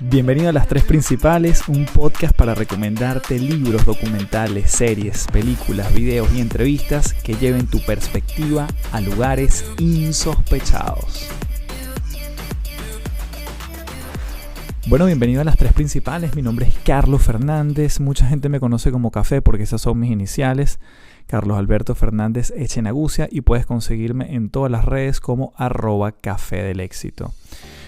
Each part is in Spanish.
Bienvenido a Las Tres Principales, un podcast para recomendarte libros, documentales, series, películas, videos y entrevistas que lleven tu perspectiva a lugares insospechados. Bueno, bienvenido a Las Tres Principales, mi nombre es Carlos Fernández, mucha gente me conoce como Café porque esas son mis iniciales, Carlos Alberto Fernández Echenagucia, y puedes conseguirme en todas las redes como @cafedelexito.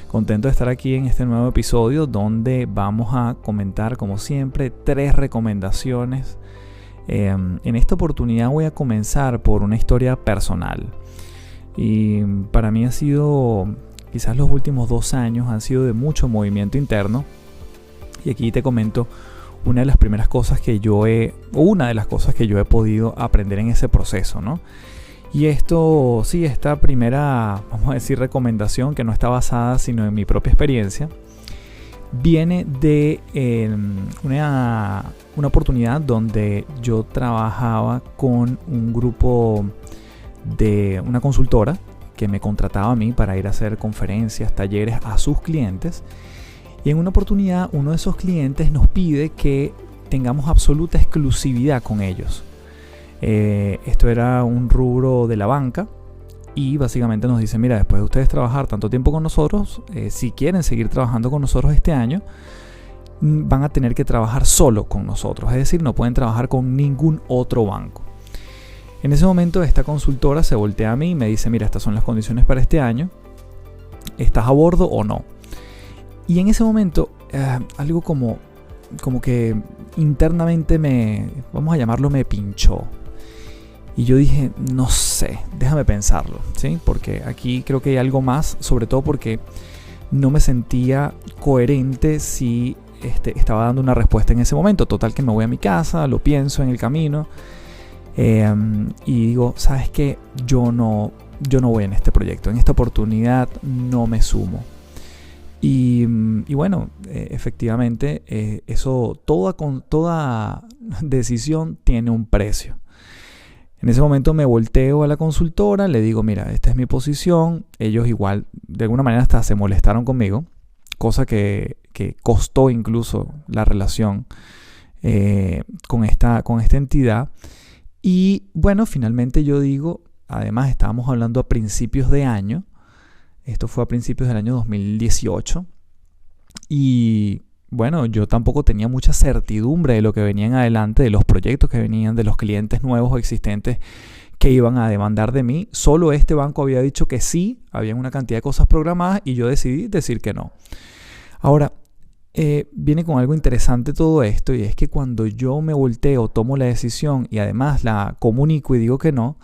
Contento de estar aquí en este nuevo episodio donde vamos a comentar, como siempre, 3 recomendaciones. En esta oportunidad voy a comenzar por una historia personal. Y para mí ha sido, quizás los últimos 2 años han sido de mucho movimiento interno. Y aquí te comento una de las cosas que yo he podido aprender en ese proceso, ¿no? Y esto, sí, esta primera, vamos a decir, recomendación, que no está basada sino en mi propia experiencia, viene de una oportunidad donde yo trabajaba con un grupo de una consultora que me contrataba a mí para ir a hacer conferencias, talleres a sus clientes. Y en una oportunidad uno de esos clientes nos pide que tengamos absoluta exclusividad con ellos. Esto era un rubro de la banca y básicamente nos dice: mira, después de ustedes trabajar tanto tiempo con nosotros, si quieren seguir trabajando con nosotros este año, van a tener que trabajar solo con nosotros, es decir, no pueden trabajar con ningún otro banco. En ese momento esta consultora se voltea a mí y me dice: mira, estas son las condiciones para este año, ¿estás a bordo o no? Y en ese momento algo como que internamente me pinchó. Y yo dije, no sé, déjame pensarlo, ¿sí? Porque aquí creo que hay algo más, sobre todo porque no me sentía coherente si estaba dando una respuesta en ese momento. Total que me voy a mi casa, lo pienso en el camino y digo, ¿sabes qué? Yo no voy en este proyecto, en esta oportunidad no me sumo. Y bueno, efectivamente, toda decisión tiene un precio. En ese momento me volteo a la consultora, le digo: mira, esta es mi posición. Ellos igual, de alguna manera hasta se molestaron conmigo, cosa que costó incluso la relación con esta entidad. Y bueno, finalmente yo digo, además estábamos hablando a principios de año, esto fue a principios del año 2018, y bueno, yo tampoco tenía mucha certidumbre de lo que venía en adelante, de los proyectos que venían, de los clientes nuevos o existentes que iban a demandar de mí. Solo este banco había dicho que sí, había una cantidad de cosas programadas y yo decidí decir que no. Ahora, viene con algo interesante todo esto, y es que cuando yo me volteo, tomo la decisión y además la comunico y digo que no,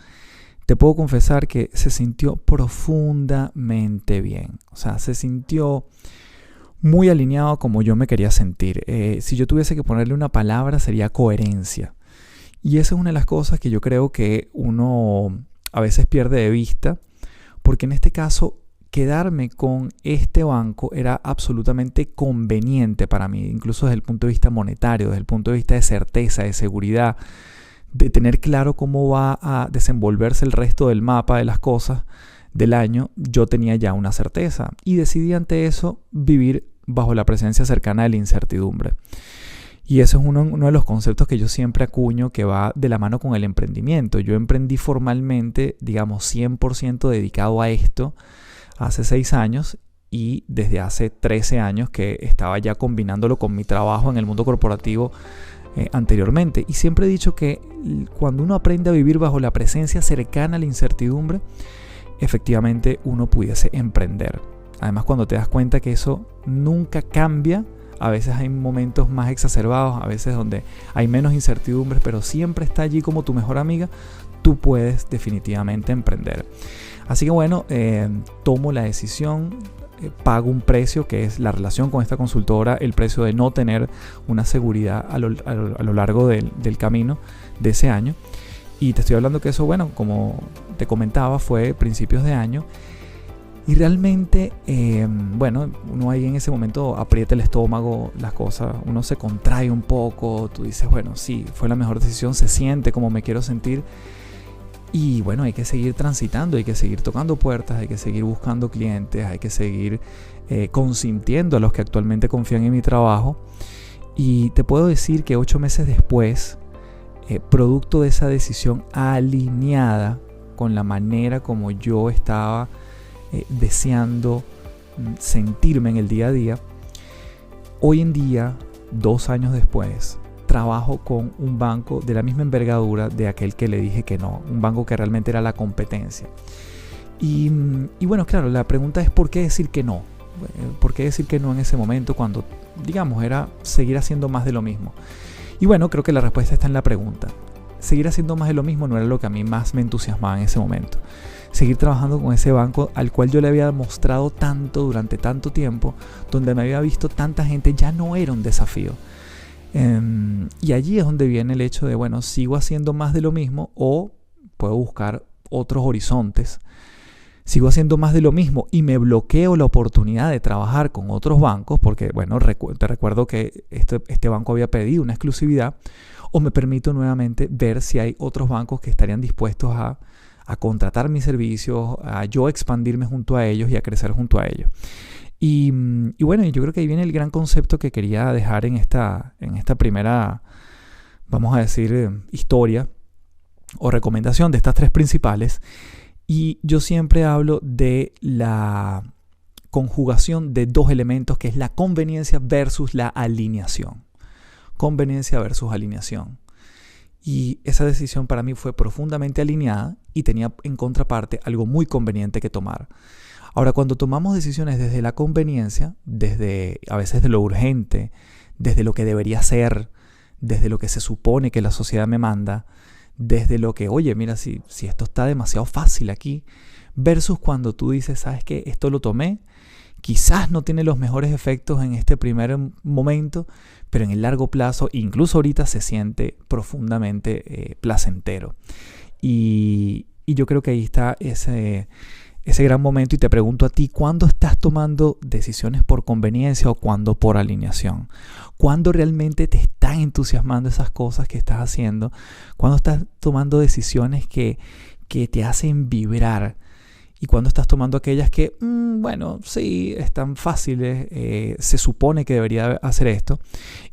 te puedo confesar que se sintió profundamente bien. O sea, se sintió muy alineado a como yo me quería sentir. Si yo tuviese que ponerle una palabra, sería coherencia. Y esa es una de las cosas que yo creo que uno a veces pierde de vista, porque en este caso quedarme con este banco era absolutamente conveniente para mí, incluso desde el punto de vista monetario, desde el punto de vista de certeza, de seguridad, de tener claro cómo va a desenvolverse el resto del mapa de las cosas del año. Yo tenía ya una certeza y decidí ante eso vivir bajo la presencia cercana de la incertidumbre. Y eso es uno de los conceptos que yo siempre acuño, que va de la mano con el emprendimiento. Yo emprendí formalmente, digamos, 100% dedicado a esto hace 6 años, y desde hace 13 años que estaba ya combinándolo con mi trabajo en el mundo corporativo anteriormente. Y siempre he dicho que cuando uno aprende a vivir bajo la presencia cercana a la incertidumbre, efectivamente uno pudiese emprender. Además, cuando te das cuenta que eso nunca cambia, a veces hay momentos más exacerbados, a veces donde hay menos incertidumbres, pero siempre está allí como tu mejor amiga, tú puedes definitivamente emprender. Así que bueno, tomo la decisión, pago un precio que es la relación con esta consultora, el precio de no tener una seguridad a lo largo del camino de ese año. Y te estoy hablando que eso, bueno, como te comentaba, fue principios de año. Y realmente, bueno, uno ahí en ese momento aprieta el estómago, las cosas, uno se contrae un poco, tú dices, bueno, sí, fue la mejor decisión, se siente como me quiero sentir. Y bueno, hay que seguir transitando, hay que seguir tocando puertas, hay que seguir buscando clientes, hay que seguir consintiendo a los que actualmente confían en mi trabajo. Y te puedo decir que 8 meses después, producto de esa decisión alineada con la manera como yo estaba deseando sentirme en el día a día, hoy en día, 2 años después, trabajo con un banco de la misma envergadura de aquel que le dije que no, un banco que realmente era la competencia. Y bueno, claro, la pregunta es ¿por qué decir que no? ¿Por qué decir que no en ese momento cuando, digamos, era seguir haciendo más de lo mismo? Y bueno, creo que la respuesta está en la pregunta. Seguir haciendo más de lo mismo no era lo que a mí más me entusiasmaba en ese momento. Seguir trabajando con ese banco al cual yo le había mostrado tanto durante tanto tiempo, donde me había visto tanta gente, ya no era un desafío. Y allí es donde viene el hecho de, bueno, sigo haciendo más de lo mismo o puedo buscar otros horizontes. Sigo haciendo más de lo mismo y me bloqueo la oportunidad de trabajar con otros bancos porque, bueno, te recuerdo que este banco había pedido una exclusividad, o me permito nuevamente ver si hay otros bancos que estarían dispuestos a contratar mis servicios, a yo expandirme junto a ellos y a crecer junto a ellos. Y bueno, yo creo que ahí viene el gran concepto que quería dejar en esta primera, vamos a decir, historia o recomendación de estas 3 principales. Y yo siempre hablo de la conjugación de 2 elementos, que es la conveniencia versus la alineación. Conveniencia versus alineación. Y esa decisión para mí fue profundamente alineada y tenía en contraparte algo muy conveniente que tomar. Ahora, cuando tomamos decisiones desde la conveniencia, desde a veces de lo urgente, desde lo que debería ser, desde lo que se supone que la sociedad me manda, desde lo que, oye, mira, si esto está demasiado fácil aquí, versus cuando tú dices, ¿sabes qué? Esto lo tomé, quizás no tiene los mejores efectos en este primer momento, pero en el largo plazo, incluso ahorita, se siente profundamente placentero. Y yo creo que ahí está ese gran momento, y te pregunto a ti, ¿cuándo estás tomando decisiones por conveniencia o cuándo por alineación? ¿Cuándo realmente te están entusiasmando esas cosas que estás haciendo? ¿Cuándo estás tomando decisiones que te hacen vibrar? Y cuando estás tomando aquellas que, bueno, sí, están fáciles, se supone que debería hacer esto.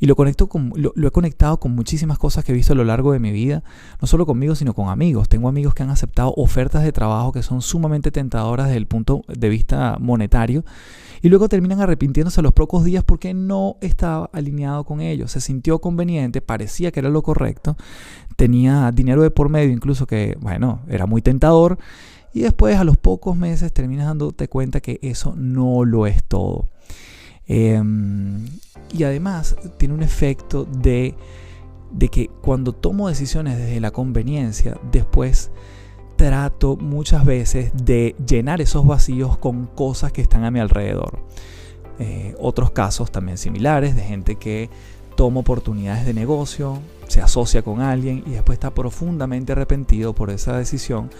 Y lo he conectado con muchísimas cosas que he visto a lo largo de mi vida, no solo conmigo, sino con amigos. Tengo amigos que han aceptado ofertas de trabajo que son sumamente tentadoras desde el punto de vista monetario, y luego terminan arrepintiéndose a los pocos días porque no estaba alineado con ellos. Se sintió conveniente, parecía que era lo correcto, tenía dinero de por medio incluso que, bueno, era muy tentador. Y después, a los pocos meses, terminas dándote cuenta que eso no lo es todo. Y además, tiene un efecto de que cuando tomo decisiones desde la conveniencia, después trato muchas veces de llenar esos vacíos con cosas que están a mi alrededor. Otros casos también similares de gente que toma oportunidades de negocio, se asocia con alguien y después está profundamente arrepentido por esa decisión.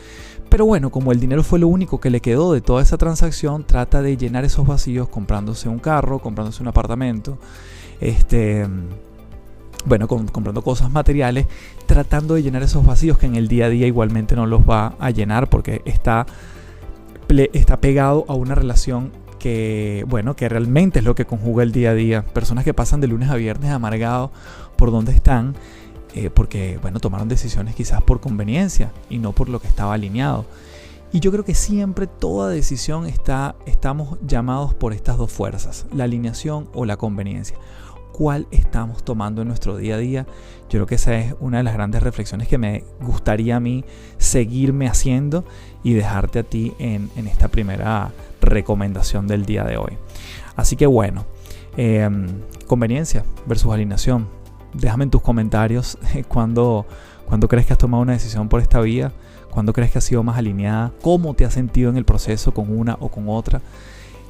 Pero bueno, como el dinero fue lo único que le quedó de toda esa transacción, trata de llenar esos vacíos comprándose un carro, comprándose un apartamento, comprando cosas materiales, tratando de llenar esos vacíos que en el día a día igualmente no los va a llenar porque está pegado a una relación que realmente es lo que conjuga el día a día. Personas que pasan de lunes a viernes amargados por donde están, porque tomaron decisiones quizás por conveniencia y no por lo que estaba alineado. Y yo creo que siempre toda decisión estamos llamados por estas 2 fuerzas, la alineación o la conveniencia. ¿Cuál estamos tomando en nuestro día a día? Yo creo que esa es una de las grandes reflexiones que me gustaría a mí seguirme haciendo y dejarte a ti en esta primera recomendación del día de hoy. Así que bueno, conveniencia versus alineación. Déjame en tus comentarios cuando crees que has tomado una decisión por esta vía, cuando crees que has sido más alineada, cómo te has sentido en el proceso con una o con otra.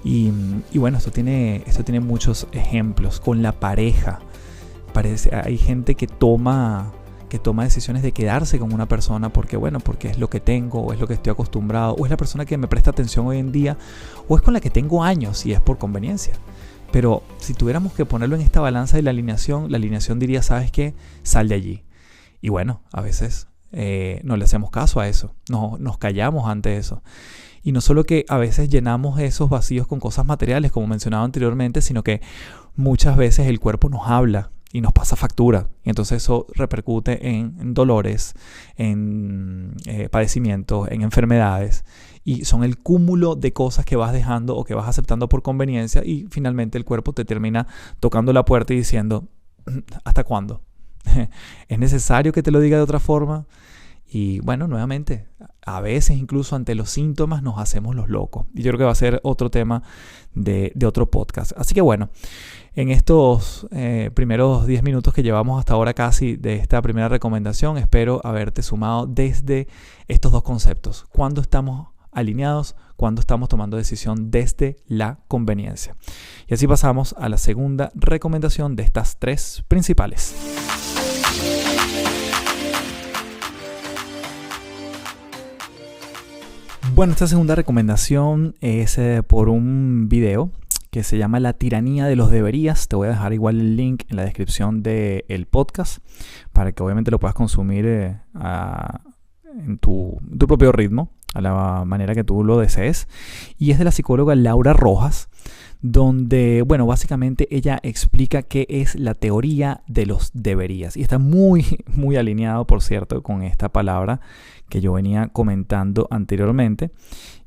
Y bueno, esto tiene muchos ejemplos con la pareja. Hay gente que toma decisiones de quedarse con una persona porque es lo que tengo, o es lo que estoy acostumbrado, o es la persona que me presta atención hoy en día, o es con la que tengo años y es por conveniencia. Pero si tuviéramos que ponerlo en esta balanza de la alineación diría, ¿sabes qué? Sal de allí. Y bueno, a veces no le hacemos caso a eso, no, nos callamos ante eso. Y no solo que a veces llenamos esos vacíos con cosas materiales, como mencionaba anteriormente, sino que muchas veces el cuerpo nos habla y nos pasa factura. Y entonces eso repercute en dolores, en padecimientos, en enfermedades. Y son el cúmulo de cosas que vas dejando o que vas aceptando por conveniencia. Y finalmente el cuerpo te termina tocando la puerta y diciendo, ¿hasta cuándo? ¿Es necesario que te lo diga de otra forma? Y bueno, nuevamente, a veces incluso ante los síntomas nos hacemos los locos. Y yo creo que va a ser otro tema de otro podcast. Así que bueno, en estos primeros 10 minutos que llevamos hasta ahora casi de esta primera recomendación, espero haberte sumado desde estos dos conceptos. ¿Cuándo estamos alineados? ¿Cuándo estamos tomando decisión desde la conveniencia? Y así pasamos a la segunda recomendación de estas tres principales. Bueno, esta segunda recomendación es por un video que se llama La tiranía de los deberías. Te voy a dejar igual el link en la descripción del podcast para que obviamente lo puedas consumir en tu propio ritmo, a la manera que tú lo desees. Y es de la psicóloga Laura Rojas, donde, bueno, básicamente ella explica qué es la teoría de los deberías. Y está muy, muy alineado, por cierto, con esta palabra que yo venía comentando anteriormente.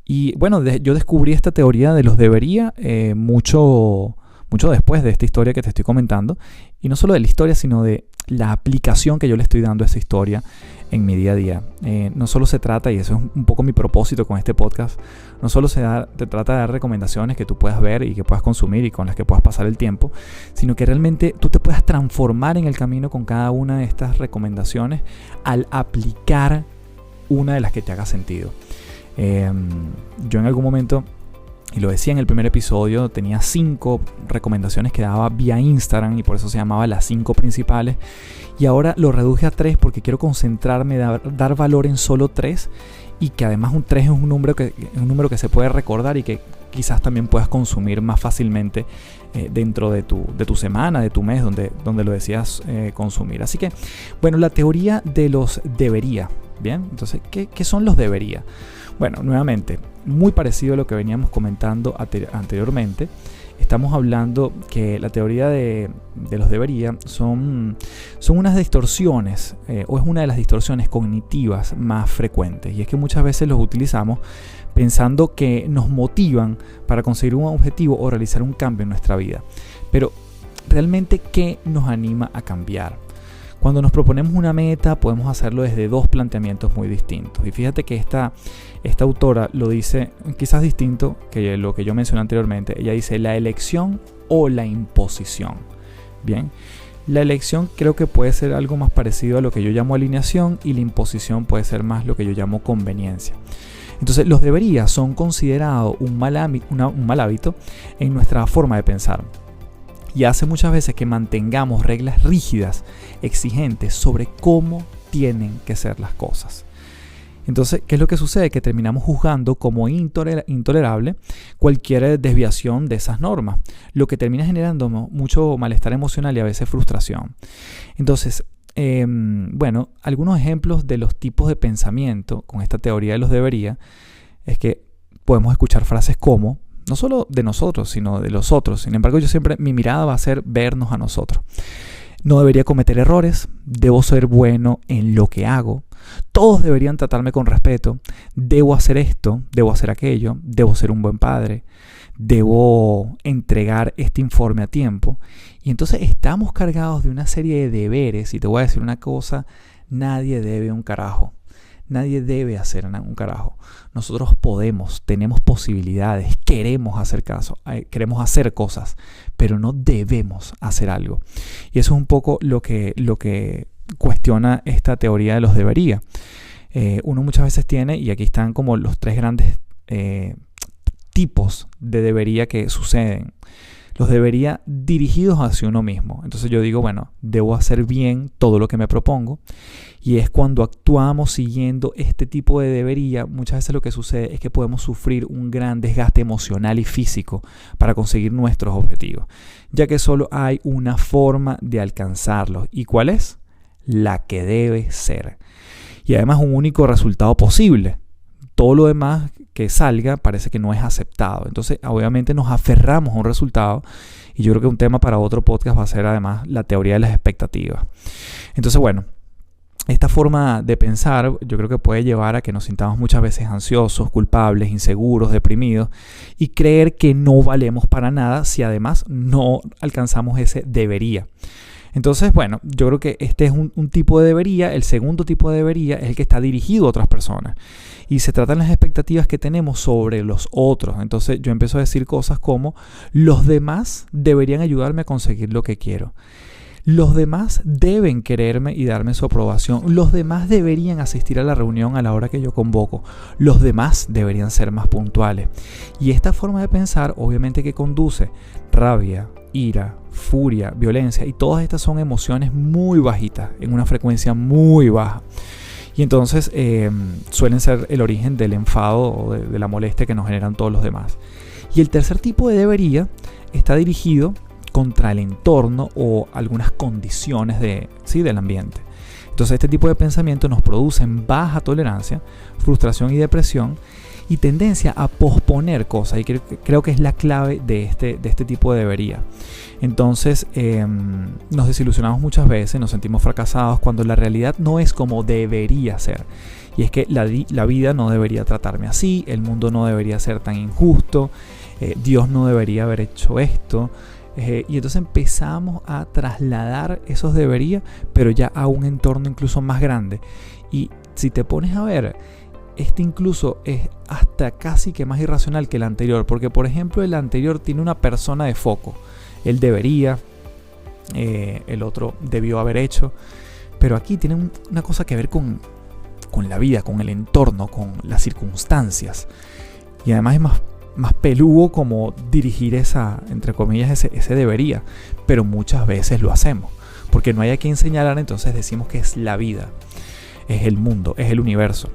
Y bueno, yo descubrí esta teoría de los debería mucho después de esta historia que te estoy comentando. Y no solo de la historia, sino de la aplicación que yo le estoy dando a esa historia en mi día a día. No solo se trata, y eso es un poco mi propósito con este podcast, no solo se trata de dar recomendaciones que tú puedas ver y que puedas consumir y con las que puedas pasar el tiempo, sino que realmente tú te puedas transformar en el camino con cada una de estas recomendaciones al aplicar una de las que te haga sentido. Yo en algún momento, y lo decía en el primer episodio, tenía 5 recomendaciones que daba vía Instagram y por eso se llamaba las 5 principales. Y ahora lo reduje a 3 porque quiero concentrarme, dar valor en solo 3, y que además un 3 es un número que se puede recordar y que quizás también puedas consumir más fácilmente dentro de tu semana, de tu mes, donde lo decías consumir. Así que, bueno, la teoría de los debería. Bien, entonces, ¿qué son los debería? Bueno, nuevamente, muy parecido a lo que veníamos comentando anteriormente. Estamos hablando que la teoría de los debería son unas distorsiones, o es una de las distorsiones cognitivas más frecuentes. Y es que muchas veces los utilizamos pensando que nos motivan para conseguir un objetivo o realizar un cambio en nuestra vida. Pero, ¿realmente qué nos anima a cambiar? Cuando nos proponemos una meta, podemos hacerlo desde 2 planteamientos muy distintos. Y fíjate que esta autora lo dice quizás distinto que lo que yo mencioné anteriormente. Ella dice la elección o la imposición. Bien, la elección creo que puede ser algo más parecido a lo que yo llamo alineación, y la imposición puede ser más lo que yo llamo conveniencia. Entonces, los deberías son considerados un mal hábito en nuestra forma de pensar. Y hace muchas veces que mantengamos reglas rígidas, exigentes sobre cómo tienen que ser las cosas. Entonces, ¿qué es lo que sucede? Que terminamos juzgando como intolerable cualquier desviación de esas normas, lo que termina generando mucho malestar emocional y a veces frustración. Entonces, bueno, algunos ejemplos de los tipos de pensamiento con esta teoría de los debería es que podemos escuchar frases como, no solo de nosotros, sino de los otros. Sin embargo, mi mirada va a ser vernos a nosotros. No debería cometer errores, debo ser bueno en lo que hago, todos deberían tratarme con respeto, debo hacer esto, debo hacer aquello, debo ser un buen padre, debo entregar este informe a tiempo. Y entonces estamos cargados de una serie de deberes, y te voy a decir una cosa, nadie debe un carajo. Nadie debe hacer un carajo. Nosotros podemos, tenemos posibilidades, queremos hacer cosas, pero no debemos hacer algo. Y eso es un poco lo que cuestiona esta teoría de los debería. Uno muchas veces tiene, y aquí están como los 3 grandes tipos de debería que suceden. Los debería dirigidos hacia uno mismo. Entonces yo digo, bueno, debo hacer bien todo lo que me propongo. Y es cuando actuamos siguiendo este tipo de debería, muchas veces lo que sucede es que podemos sufrir un gran desgaste emocional y físico para conseguir nuestros objetivos, ya que solo hay una forma de alcanzarlos. ¿Y cuál es? La que debe ser. y además un único resultado posible. Todo lo demás que salga parece que no es aceptado. Entonces, obviamente nos aferramos a un resultado, y yo creo que un tema para otro podcast va a ser además la teoría de las expectativas. Entonces, bueno, esta forma de pensar yo creo que puede llevar a que nos sintamos muchas veces ansiosos, culpables, inseguros, deprimidos, y creer que no valemos para nada si además no alcanzamos ese debería. Entonces, bueno, yo creo que este es un tipo de debería. El segundo tipo de debería es el que está dirigido a otras personas. Y se tratan las expectativas que tenemos sobre los otros. Entonces yo empiezo a decir cosas como: los demás deberían ayudarme a conseguir lo que quiero. Los demás deben quererme y darme su aprobación. Los demás deberían asistir a la reunión a la hora que yo convoco. Los demás deberían ser más puntuales. Y esta forma de pensar obviamente que conduce rabia, ira, furia, violencia, y todas estas son emociones muy bajitas, en una frecuencia muy baja. Y entonces suelen ser el origen del enfado o de la molestia que nos generan todos los demás. Y el tercer tipo de debería está dirigido contra el entorno o algunas condiciones del ambiente. Entonces este tipo de pensamiento nos produce baja tolerancia, frustración y depresión, y tendencia a posponer cosas. Y creo que es la clave de este tipo de debería. Entonces nos desilusionamos muchas veces, nos sentimos fracasados cuando la realidad no es como debería ser. Y es que la vida no debería tratarme así, el mundo no debería ser tan injusto, Dios no debería haber hecho esto. Y entonces empezamos a trasladar esos debería, pero ya a un entorno incluso más grande. Y si te pones a ver, este incluso es hasta casi que más irracional que el anterior, porque por ejemplo el anterior tiene una persona de foco. Él debería, el otro debió haber hecho, pero aquí tiene una cosa que ver con la vida, con el entorno, con las circunstancias. Y además es más peludo como dirigir entre comillas, ese debería, pero muchas veces lo hacemos, porque no hay a quien señalar, entonces decimos que es la vida, es el mundo, es el universo.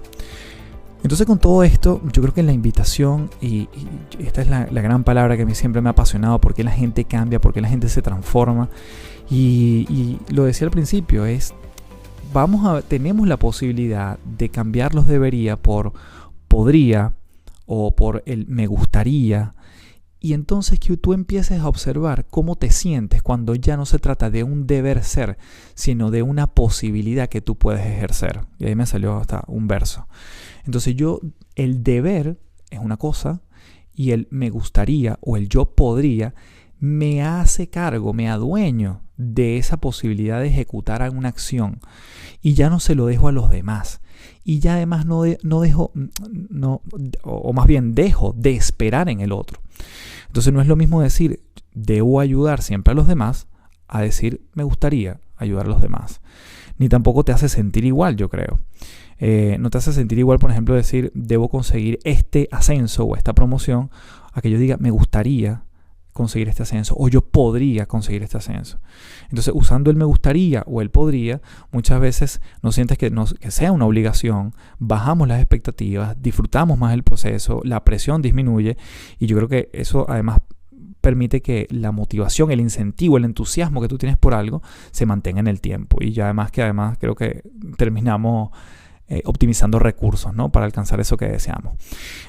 Entonces con todo esto, yo creo que la invitación, y esta es la gran palabra que a mí siempre me ha apasionado, porque la gente cambia, porque la gente se transforma, y lo decía al principio, tenemos la posibilidad de cambiar los debería por podría, o por el me gustaría, y entonces que tú empieces a observar cómo te sientes cuando ya no se trata de un deber ser, sino de una posibilidad que tú puedes ejercer. Y ahí me salió hasta un verso. Entonces el deber es una cosa, y el me gustaría o el yo podría me hace cargo, me adueño de esa posibilidad de ejecutar alguna acción, y ya no se lo dejo a los demás. Y ya además dejo de esperar en el otro. Entonces no es lo mismo decir debo ayudar siempre a los demás a decir me gustaría ayudar a los demás. Ni tampoco te hace sentir igual, yo creo. No te hace sentir igual, por ejemplo, decir debo conseguir este ascenso o esta promoción, a que yo diga me gustaría conseguir este ascenso, o yo podría conseguir este ascenso. Entonces, usando el me gustaría o el podría, muchas veces no sientes que sea una obligación, bajamos las expectativas, disfrutamos más el proceso, la presión disminuye, y yo creo que eso además permite que la motivación, el incentivo, el entusiasmo que tú tienes por algo se mantenga en el tiempo. Y ya además creo que terminamos optimizando recursos, ¿no?, para alcanzar eso que deseamos.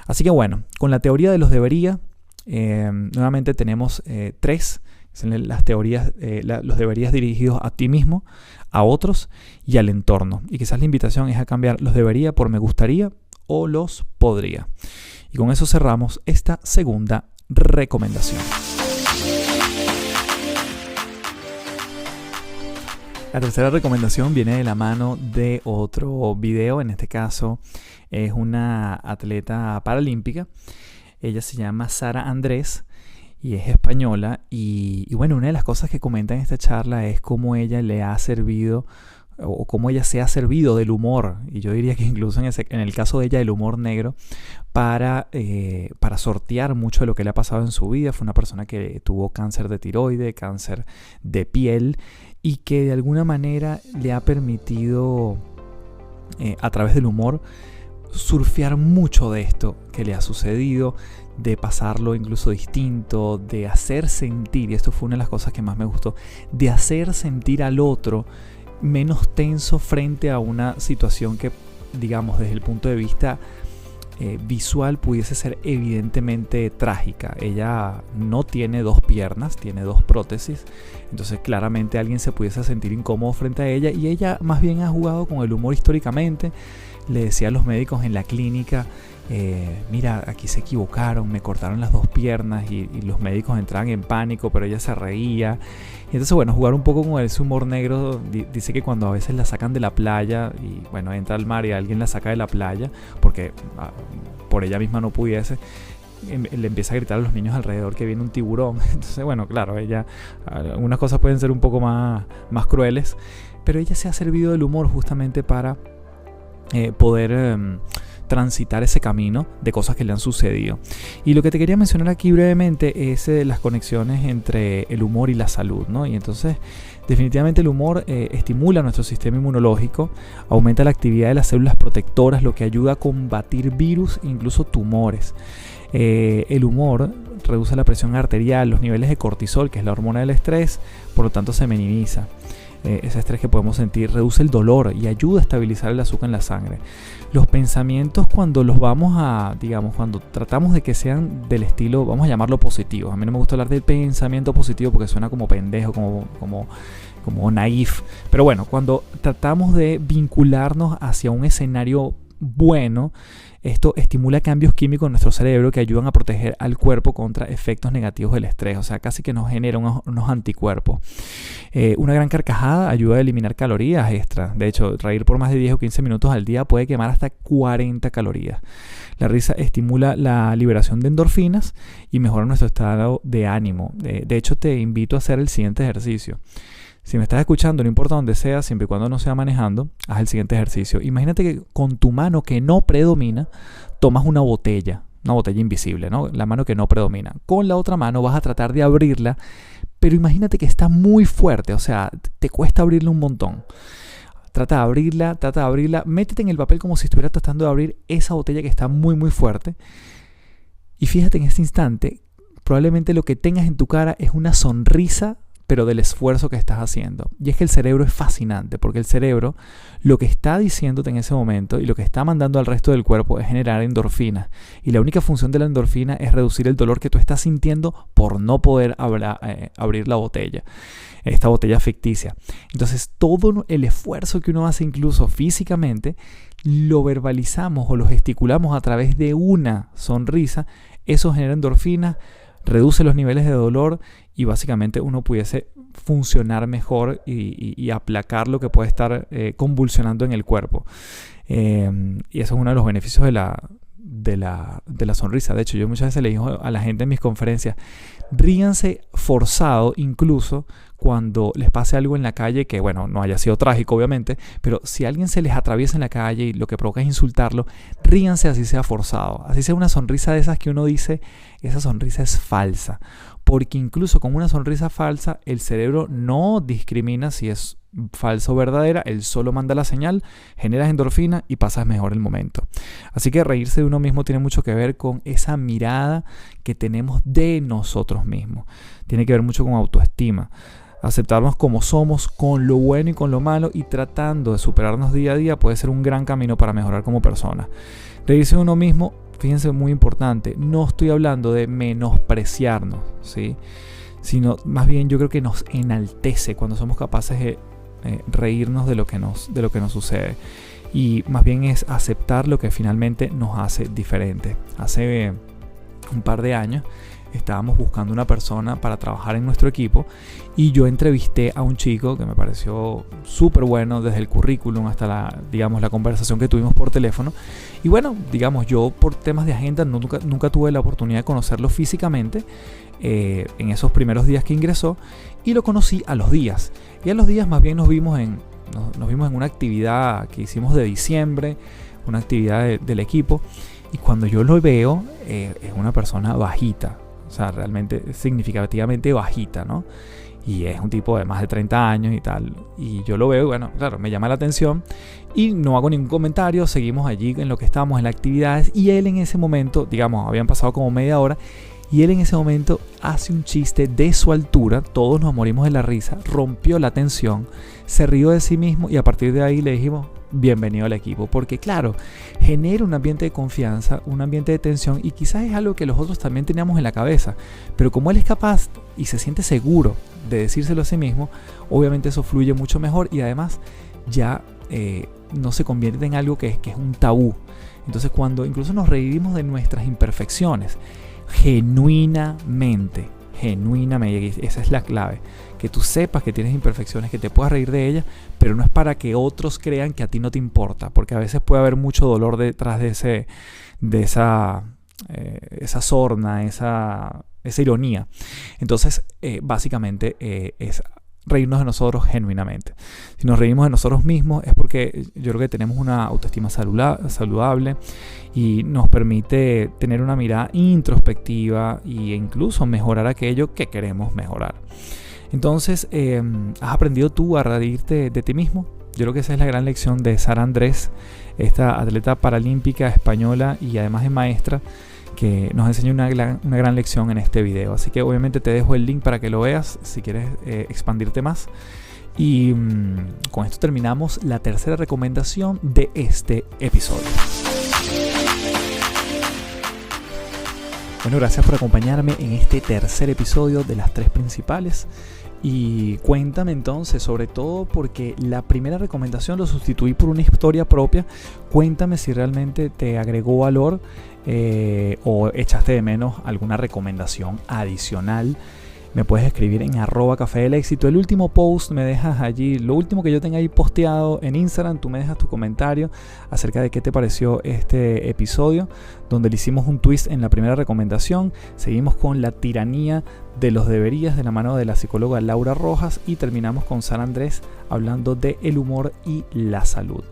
Así que bueno, con la teoría de los debería, nuevamente tenemos tres. Son las teorías, los deberías dirigidos a ti mismo, a otros y al entorno. Y quizás la invitación es a cambiar los debería por me gustaría o los podría. Y con eso cerramos esta segunda recomendación. La tercera recomendación viene de la mano de otro video. En este caso es una atleta paralímpica. Ella se llama Sara Andrés y es española. Y bueno, una de las cosas que comenta en esta charla es cómo ella le ha servido, o cómo ella se ha servido del humor, y yo diría que incluso en el caso de ella el humor negro, para sortear mucho de lo que le ha pasado en su vida. Fue una persona que tuvo cáncer de tiroides, cáncer de piel, y que de alguna manera le ha permitido a través del humor surfear mucho de esto que le ha sucedido, de pasarlo incluso distinto, de hacer sentir, y esto fue una de las cosas que más me gustó, de hacer sentir al otro menos tenso frente a una situación que digamos, desde el punto de vista visual pudiese ser evidentemente trágica. Ella no tiene 2 piernas, tiene 2 prótesis, entonces claramente alguien se pudiese sentir incómodo frente a ella, y ella más bien ha jugado con el humor históricamente. Le decía a los médicos en la clínica, mira, aquí se equivocaron, me cortaron las 2 piernas, y los médicos entraban en pánico, pero ella se reía. Y entonces, bueno, jugar un poco con ese humor negro. Dice que cuando a veces la sacan de la playa y, bueno, entra al mar y alguien la saca de la playa porque por ella misma no pudiese, le empieza a gritar a los niños alrededor que viene un tiburón. Entonces, bueno, claro, algunas cosas pueden ser un poco más crueles, pero ella se ha servido del humor justamente para poder transitar ese camino de cosas que le han sucedido. Y lo que te quería mencionar aquí brevemente es las conexiones entre el humor y la salud, ¿no? Y entonces, definitivamente el humor estimula nuestro sistema inmunológico, aumenta la actividad de las células protectoras, lo que ayuda a combatir virus e incluso tumores. El humor reduce la presión arterial, los niveles de cortisol, que es la hormona del estrés, por lo tanto se minimiza. Ese estrés que podemos sentir, reduce el dolor y ayuda a estabilizar el azúcar en la sangre. Los pensamientos, cuando los vamos a, digamos, cuando tratamos de que sean del estilo, vamos a llamarlo positivo. A mí no me gusta hablar del pensamiento positivo porque suena como pendejo, como naif. Pero bueno, cuando tratamos de vincularnos hacia un escenario bueno, esto estimula cambios químicos en nuestro cerebro que ayudan a proteger al cuerpo contra efectos negativos del estrés. O sea, casi que nos genera unos anticuerpos. Una gran carcajada ayuda a eliminar calorías extras. De hecho, reír por más de 10 o 15 minutos al día puede quemar hasta 40 calorías. La risa estimula la liberación de endorfinas y mejora nuestro estado de ánimo. De hecho, te invito a hacer el siguiente ejercicio. Si me estás escuchando, no importa dónde sea, siempre y cuando no sea manejando, haz el siguiente ejercicio. Imagínate que con tu mano que no predomina, tomas una botella invisible, ¿no? La mano que no predomina. Con la otra mano vas a tratar de abrirla, pero imagínate que está muy fuerte, o sea, te cuesta abrirla un montón. Trata de abrirla, métete en el papel como si estuvieras tratando de abrir esa botella que está muy, muy fuerte. Y fíjate en este instante, probablemente lo que tengas en tu cara es una sonrisa, pero del esfuerzo que estás haciendo. Y es que el cerebro es fascinante, porque el cerebro lo que está diciéndote en ese momento y lo que está mandando al resto del cuerpo es generar endorfinas. Y la única función de la endorfina es reducir el dolor que tú estás sintiendo por no poder abrir la botella, esta botella ficticia. Entonces todo el esfuerzo que uno hace incluso físicamente, lo verbalizamos o lo gesticulamos a través de una sonrisa. Eso genera endorfinas, reduce los niveles de dolor y básicamente uno pudiese funcionar mejor y aplacar lo que puede estar convulsionando en el cuerpo. Y eso es uno de los beneficios de la sonrisa. De hecho, yo muchas veces le digo a la gente en mis conferencias, ríanse forzado incluso cuando les pase algo en la calle que, bueno, no haya sido trágico obviamente, pero si alguien se les atraviesa en la calle y lo que provoca es insultarlo, ríanse así sea forzado, así sea una sonrisa de esas que uno dice, esa sonrisa es falsa, porque incluso con una sonrisa falsa el cerebro no discrimina si es falsa o verdadera, él solo manda la señal, generas endorfina y pasas mejor el momento. Así que reírse de uno mismo tiene mucho que ver con esa mirada que tenemos de nosotros mismos, tiene que ver mucho con autoestima. Aceptarnos como somos, con lo bueno y con lo malo, y tratando de superarnos día a día puede ser un gran camino para mejorar como persona. Reírse de uno mismo, fíjense, muy importante, no estoy hablando de menospreciarnos, ¿sí? Sino más bien yo creo que nos enaltece cuando somos capaces de reírnos de lo que nos sucede. Y más bien es aceptar lo que finalmente nos hace diferentes. Hace un par de años estábamos buscando una persona para trabajar en nuestro equipo y yo entrevisté a un chico que me pareció súper bueno desde el currículum hasta la conversación que tuvimos por teléfono. Y bueno, yo por temas de agenda nunca tuve la oportunidad de conocerlo físicamente en esos primeros días que ingresó, y lo conocí a los días. Y a los días más bien nos vimos en una actividad que hicimos de diciembre, una actividad del equipo, y cuando yo lo veo es una persona bajita. O sea, realmente significativamente bajita, ¿no? Y es un tipo de más de 30 años y tal. Y yo lo veo y bueno, claro, me llama la atención. Y no hago ningún comentario, seguimos allí en lo que estábamos en las actividades. Y él en ese momento, habían pasado como media hora. Y él en ese momento hace un chiste de su altura. Todos nos morimos de la risa. Rompió la tensión. Se rió de sí mismo y a partir de ahí le dijimos, bienvenido al equipo, porque claro, genera un ambiente de confianza, un ambiente de tensión, y quizás es algo que los otros también teníamos en la cabeza, pero como él es capaz y se siente seguro de decírselo a sí mismo, obviamente eso fluye mucho mejor, y además ya no se convierte en algo que es un tabú. Entonces, cuando incluso nos reímos de nuestras imperfecciones, genuinamente, esa es la clave, que tú sepas que tienes imperfecciones, que te puedas reír de ellas, pero no es para que otros crean que a ti no te importa, porque a veces puede haber mucho dolor detrás de esa sorna, esa ironía. Entonces, básicamente es reírnos de nosotros genuinamente. Si nos reímos de nosotros mismos es porque yo creo que tenemos una autoestima saludable y nos permite tener una mirada introspectiva e incluso mejorar aquello que queremos mejorar. Entonces, ¿has aprendido tú a reírte de ti mismo? Yo creo que esa es la gran lección de Sara Andrés, esta atleta paralímpica española y además es maestra, que nos enseña una gran lección en este video. Así que obviamente te dejo el link para que lo veas si quieres expandirte más. Y con esto terminamos la tercera recomendación de este episodio. Bueno, gracias por acompañarme en este tercer episodio de las 3 principales. Y cuéntame entonces, sobre todo porque la primera recomendación lo sustituí por una historia propia. Cuéntame si realmente te agregó valor o echaste de menos alguna recomendación adicional. Me puedes escribir en @Café del Éxito. El último post me dejas allí, lo último que yo tenga ahí posteado en Instagram, tú me dejas tu comentario acerca de qué te pareció este episodio, donde le hicimos un twist en la primera recomendación. Seguimos con la tiranía de los deberías de la mano de la psicóloga Laura Rojas y terminamos con Sara Andrés hablando de el humor y la salud.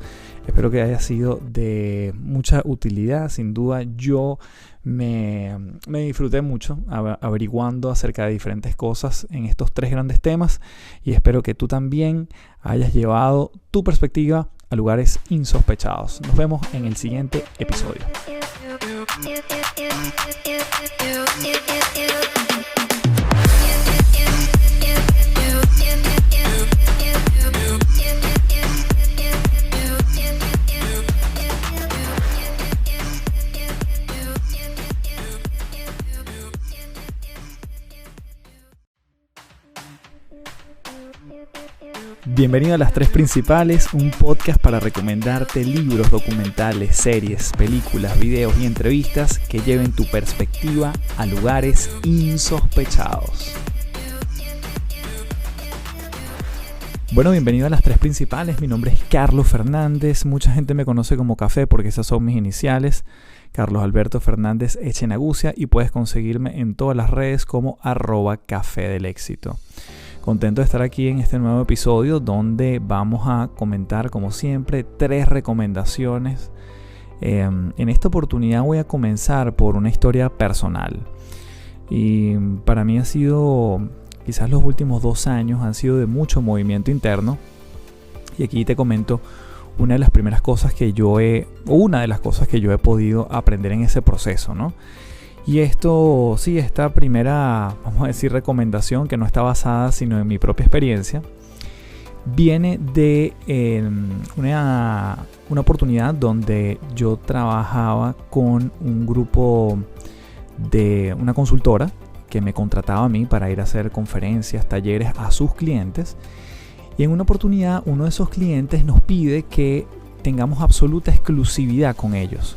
Espero que haya sido de mucha utilidad. Sin duda yo me disfruté mucho averiguando acerca de diferentes cosas en estos 3 grandes temas y espero que tú también hayas llevado tu perspectiva a lugares insospechados. Nos vemos en el siguiente episodio. Bienvenido a Las 3 Principales, un podcast para recomendarte libros, documentales, series, películas, videos y entrevistas que lleven tu perspectiva a lugares insospechados. Bueno, bienvenido a Las 3 Principales, mi nombre es Carlos Fernández, mucha gente me conoce como Café porque esas son mis iniciales, Carlos Alberto Fernández Echenagucia, y puedes conseguirme en todas las redes como @Café del Éxito. Contento de estar aquí en este nuevo episodio donde vamos a comentar, como siempre, 3 recomendaciones. En esta oportunidad voy a comenzar por una historia personal. Y para mí ha sido, quizás los últimos 2 años han sido de mucho movimiento interno. Y aquí te comento una de las cosas que yo he podido aprender en ese proceso, ¿no? Y esto, sí, esta primera, vamos a decir, recomendación que no está basada sino en mi propia experiencia, viene de una oportunidad donde yo trabajaba con un grupo de una consultora que me contrataba a mí para ir a hacer conferencias, talleres a sus clientes. Y en una oportunidad uno de esos clientes nos pide que tengamos absoluta exclusividad con ellos.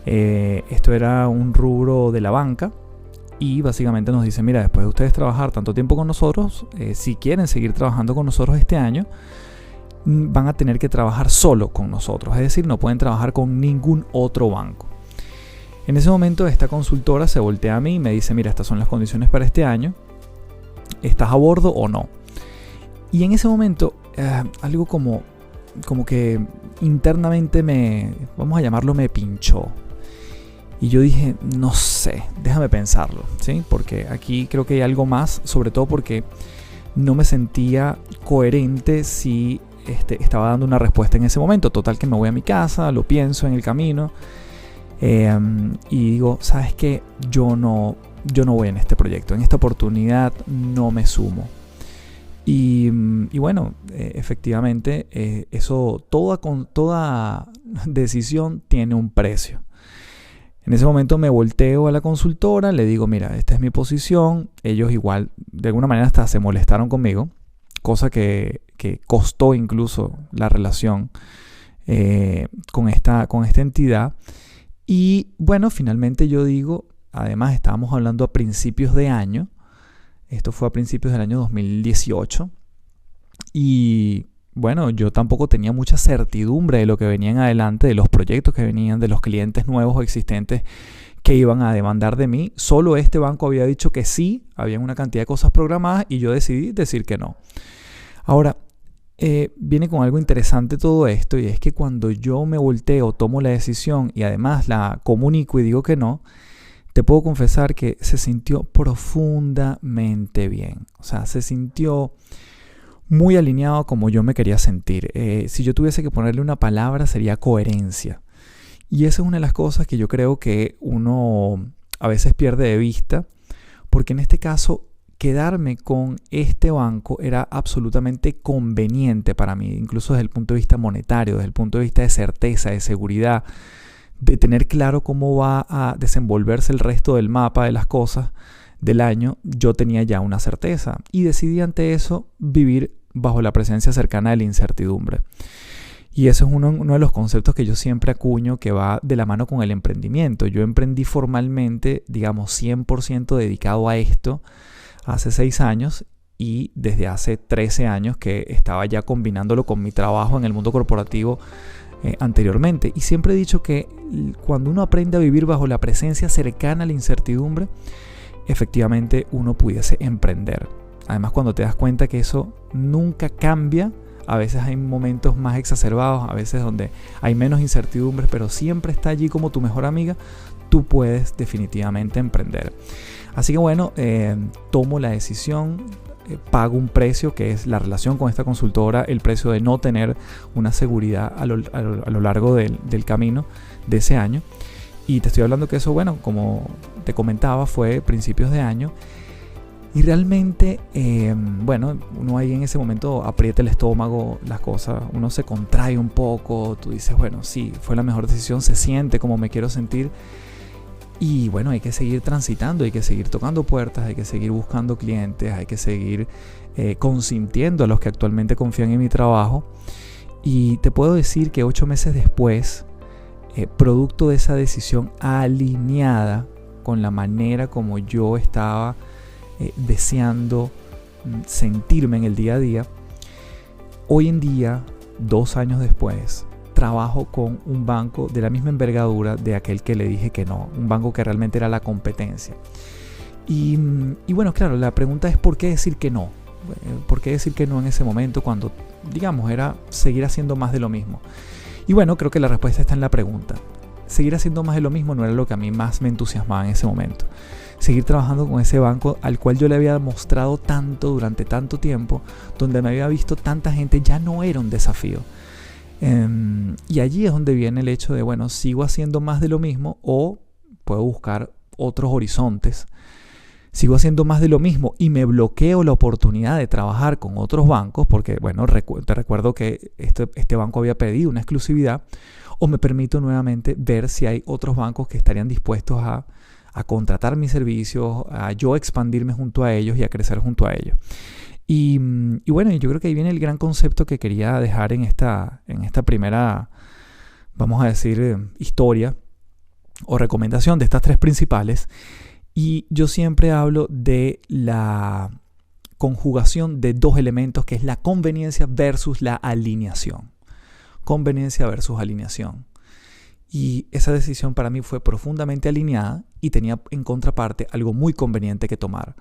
Esto era un rubro de la banca y básicamente nos dice, mira, después de ustedes trabajar tanto tiempo con nosotros, si quieren seguir trabajando con nosotros este año, van a tener que trabajar solo con nosotros, es decir, no pueden trabajar con ningún otro banco. En ese momento esta consultora se voltea a mí y me dice, mira, estas son las condiciones para este año, ¿estás a bordo o no? Y en ese momento algo como que internamente vamos a llamarlo, me pinchó. Y yo dije, no sé, déjame pensarlo, ¿sí? Porque aquí creo que hay algo más, sobre todo porque no me sentía coherente si estaba dando una respuesta en ese momento. Total que me voy a mi casa, lo pienso en el camino y digo, ¿sabes qué? Yo no voy en este proyecto, en esta oportunidad no me sumo. Y bueno, efectivamente, toda decisión tiene un precio. En ese momento me volteo a la consultora, le digo, mira, esta es mi posición. Ellos igual, de alguna manera hasta se molestaron conmigo, cosa que costó incluso la relación con esta entidad. Y bueno, finalmente yo digo, además estábamos hablando a principios de año, esto fue a principios del año 2018, y bueno, yo tampoco tenía mucha certidumbre de lo que venía en adelante, de los proyectos que venían, de los clientes nuevos o existentes que iban a demandar de mí. Solo este banco había dicho que sí, había una cantidad de cosas programadas y yo decidí decir que no. Ahora, viene con algo interesante todo esto, y es que cuando yo me volteo, tomo la decisión y además la comunico y digo que no, te puedo confesar que se sintió profundamente bien. O sea, se sintió muy alineado como yo me quería sentir. Si yo tuviese que ponerle una palabra, sería coherencia. Y esa es una de las cosas que yo creo que uno a veces pierde de vista, porque en este caso quedarme con este banco era absolutamente conveniente para mí, incluso desde el punto de vista monetario, desde el punto de vista de certeza, de seguridad, de tener claro cómo va a desenvolverse el resto del mapa de las cosas del año. Yo tenía ya una certeza y decidí ante eso vivir bajo la presencia cercana de la incertidumbre. Y eso es uno de los conceptos que yo siempre acuño, que va de la mano con el emprendimiento. Yo emprendí formalmente, digamos, 100% dedicado a esto hace 6 años, y desde hace 13 años que estaba ya combinándolo con mi trabajo en el mundo corporativo anteriormente. Y siempre he dicho que cuando uno aprende a vivir bajo la presencia cercana a la incertidumbre, efectivamente uno pudiese emprender. Además, cuando te das cuenta que eso nunca cambia, a veces hay momentos más exacerbados, a veces donde hay menos incertidumbres, pero siempre está allí como tu mejor amiga, tú puedes definitivamente emprender. Así que bueno, tomo la decisión, pago un precio que es la relación con esta consultora, el precio de no tener una seguridad a lo largo del camino de ese año. Y te estoy hablando que eso, bueno, como te comentaba, fue principios de año. Y realmente, bueno, uno ahí en ese momento aprieta el estómago, las cosas, uno se contrae un poco, tú dices, bueno, sí, fue la mejor decisión, se siente como me quiero sentir. Y bueno, hay que seguir transitando, hay que seguir tocando puertas, hay que seguir buscando clientes, hay que seguir consintiendo a los que actualmente confían en mi trabajo. Y te puedo decir que 8 meses después, producto de esa decisión alineada con la manera como yo estaba deseando sentirme en el día a día, hoy en día, 2 años después, trabajo con un banco de la misma envergadura de aquel que le dije que no, un banco que realmente era la competencia. Y bueno, claro, la pregunta es ¿por qué decir que no? ¿Por qué decir que no en ese momento cuando, digamos, era seguir haciendo más de lo mismo? Y bueno, creo que la respuesta está en la pregunta. Seguir haciendo más de lo mismo no era lo que a mí más me entusiasmaba en ese momento. Seguir trabajando con ese banco al cual yo le había mostrado tanto durante tanto tiempo, donde me había visto tanta gente, ya no era un desafío. Y allí es donde viene el hecho de, bueno, sigo haciendo más de lo mismo o puedo buscar otros horizontes. Sigo haciendo más de lo mismo y me bloqueo la oportunidad de trabajar con otros bancos porque, bueno, te recuerdo que este banco había pedido una exclusividad, o me permito nuevamente ver si hay otros bancos que estarían dispuestos a contratar mis servicios, a yo expandirme junto a ellos y a crecer junto a ellos. Y bueno, yo creo que ahí viene el gran concepto que quería dejar en esta primera, vamos a decir, historia o recomendación de estas 3 principales. Y yo siempre hablo de la conjugación de 2 elementos, que es la conveniencia versus la alineación. Conveniencia versus alineación. Y esa decisión para mí fue profundamente alineada y tenía en contraparte algo muy conveniente que tomar.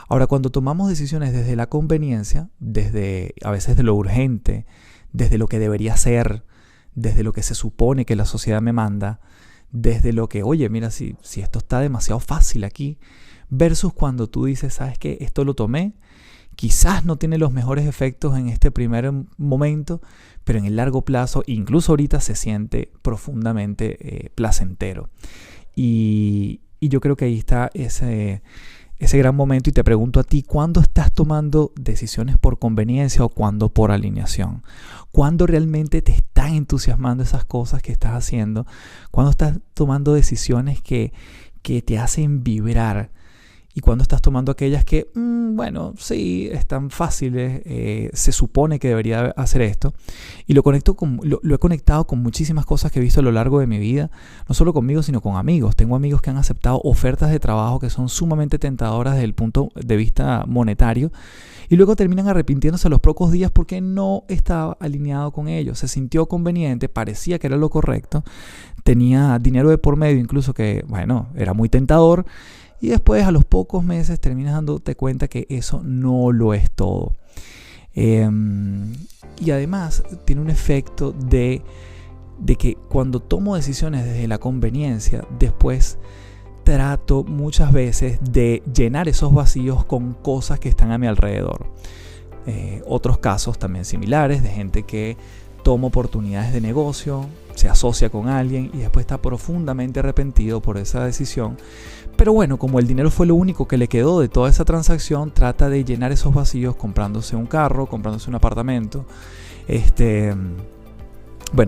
Ahora, cuando tomamos decisiones desde la conveniencia, desde a veces de lo urgente, desde lo que debería ser, desde lo que se supone que la sociedad me manda, desde lo que, oye, mira, si esto está demasiado fácil aquí, versus cuando tú dices, ¿sabes qué? Esto lo tomé, quizás no tiene los mejores efectos en este primer momento, pero en el largo plazo, incluso ahorita, se siente profundamente placentero. Y yo creo que ahí está ese gran momento y te pregunto a ti, ¿cuándo estás tomando decisiones por conveniencia o cuándo por alineación? ¿Cuándo realmente te están entusiasmando esas cosas que estás haciendo? ¿Cuándo estás tomando decisiones que te hacen vibrar? Y cuando estás tomando aquellas que, bueno, sí, están fáciles, se supone que debería hacer esto. Y lo he conectado con muchísimas cosas que he visto a lo largo de mi vida, no solo conmigo, sino con amigos. Tengo amigos que han aceptado ofertas de trabajo que son sumamente tentadoras desde el punto de vista monetario y luego terminan arrepintiéndose a los pocos días porque no estaba alineado con ellos. Se sintió conveniente, parecía que era lo correcto, tenía dinero de por medio incluso que, bueno, era muy tentador. Y después a los pocos meses terminas dándote cuenta que eso no lo es todo. Y además tiene un efecto de que cuando tomo decisiones desde la conveniencia, después trato muchas veces de llenar esos vacíos con cosas que están a mi alrededor. Otros casos también similares de gente que toma oportunidades de negocio, se asocia con alguien y después está profundamente arrepentido por esa decisión. Pero bueno, como el dinero fue lo único que le quedó de toda esa transacción, trata de llenar esos vacíos comprándose un carro, comprándose un apartamento,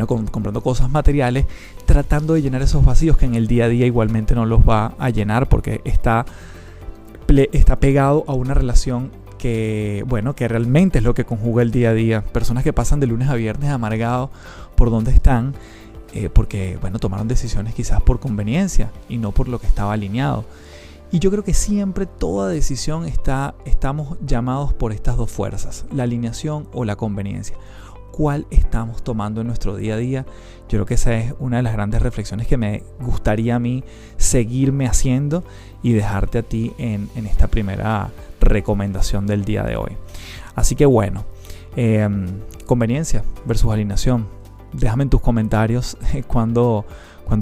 comprando cosas materiales, tratando de llenar esos vacíos que en el día a día igualmente no los va a llenar porque está pegado a una relación que realmente es lo que conjuga el día a día. Personas que pasan de lunes a viernes amargados por donde están, porque tomaron decisiones quizás por conveniencia y no por lo que estaba alineado. Y yo creo que siempre toda decisión estamos llamados por estas dos fuerzas, la alineación o la conveniencia. ¿Cuál estamos tomando en nuestro día a día? Yo creo que esa es una de las grandes reflexiones que me gustaría a mí seguirme haciendo y dejarte a ti en esta primera recomendación del día de hoy. Así que conveniencia versus alineación. Déjame en tus comentarios cuando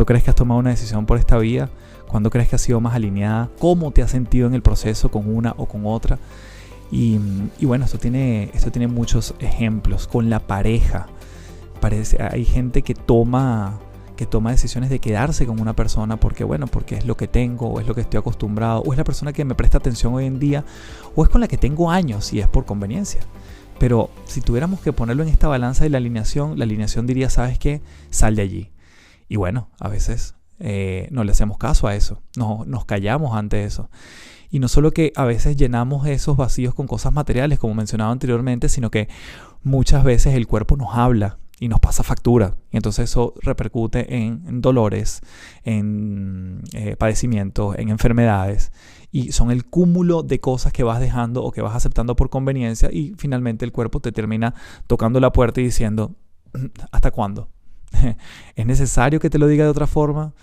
crees que has tomado una decisión por esta vía, cuando crees que has sido más alineada, cómo te has sentido en el proceso con una o con otra. Y esto tiene muchos ejemplos. Con la pareja, hay gente que toma decisiones de quedarse con una persona porque es lo que tengo, o es lo que estoy acostumbrado, o es la persona que me presta atención hoy en día, o es con la que tengo años y es por conveniencia. Pero si tuviéramos que ponerlo en esta balanza de la alineación diría, ¿sabes qué? Sal de allí. Y a veces no le hacemos caso a eso, nos callamos ante eso. Y no solo que a veces llenamos esos vacíos con cosas materiales, como mencionaba anteriormente, sino que muchas veces el cuerpo nos habla y nos pasa factura. Y entonces eso repercute en dolores, en padecimientos, en enfermedades. Y son el cúmulo de cosas que vas dejando o que vas aceptando por conveniencia. Y finalmente el cuerpo te termina tocando la puerta y diciendo, ¿hasta cuándo? ¿Es necesario que te lo diga de otra forma?